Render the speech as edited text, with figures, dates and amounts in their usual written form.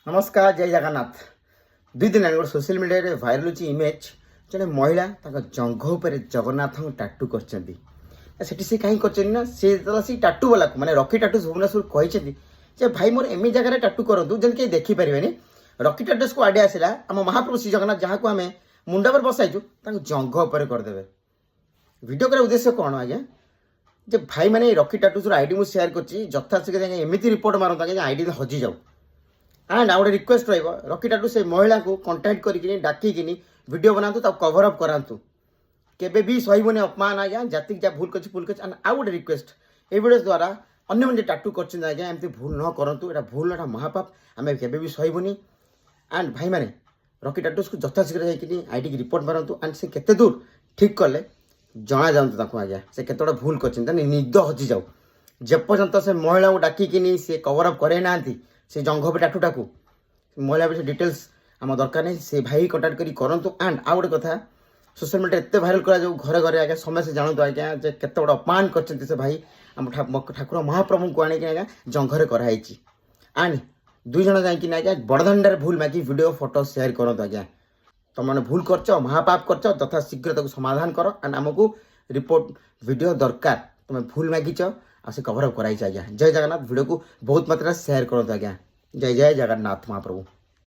नमस्कार जय जगन्नाथ। दुई दिन गोटे सोशल मीडिया भाइराल होची इमेज जड़े महिला जंघ उपर जगन्नाथ टाटू कर से कहीं कर से टाटू वाला को माने रॉकी टाटूज भुवनेश्वर कहते भाई मोर एम जगह टाटू करूँ जन कहीं देखिपारे रॉकी टाटूज को आडे आसला आम महाप्रभु श्री जगन्नाथ जहाँ को आम मुंडा पर बसाइचु जंघ उपर करदे। वीडियो कर उद्देश्य कौन आज्ञा जे भाई मैंने रॉकी टाटूज आईडी मुझे शेयर कर यथाशीघ्र एमती रिपोर्ट मारता आईडी हजि जाऊ एंड आ गए रिक्वेस्ट रॉकी टाटू से महिला को कंटाक्ट करके डाकिनी वीडियो बनातु कभर अप करातु केबे भी सहबनी अपमान आज्ञा जाति जहाँ भूल कर एंड आ गए रिक्वेस्ट ये वीडियो द्वारा अन्य मैंने टाटू कर आज्ञा एमती भूल न करूँ यहाँ भूल ना महापाप आम केबे भी सहबनी एंड भाई मैंने रॉकी टाटूज को यथाशीघ्र जाकि आईडी की रिपोर्ट मारतु एंड से केते दूर ठीक कले जना जातु आज्ञा से केतोटा भूल कर निद हजि जाऊ जेपर्यंत से महिला को डाकिनी से कवर अप करे ना से जंघ पे टाटूटा को महिला विषय डिटेल्स आम दरकार नहीं से भाई कंटाक्ट करूँ एंड आ गए कथा सोशल मीडिया एत भाइराल करा जो घरे घरे आज्ञा समस्ते जानतु आज्ञा जे केते बड़ अपमान कर से भाई आम ठाकुर महाप्रभु को आनिक आज्ञा जंघरे कराई एंड दुई जन जाकि आज्ञा बड़दाण्डे भूल मागी वीडियो फोटो शेयर करूँ आज्ञा तुम मैंने भूल कर महापाप कर तथा शीघ्र समाधान कर एंड आमको रिपोर्ट वीडियो दरकार तुम भूल मागिच आसे कवर अप कराई आज्ञा। जय जगन्नाथ। वीडियो को बहुत मात्रा शेयर करो आज्ञा। जय जय जगन्नाथ महाप्रभु।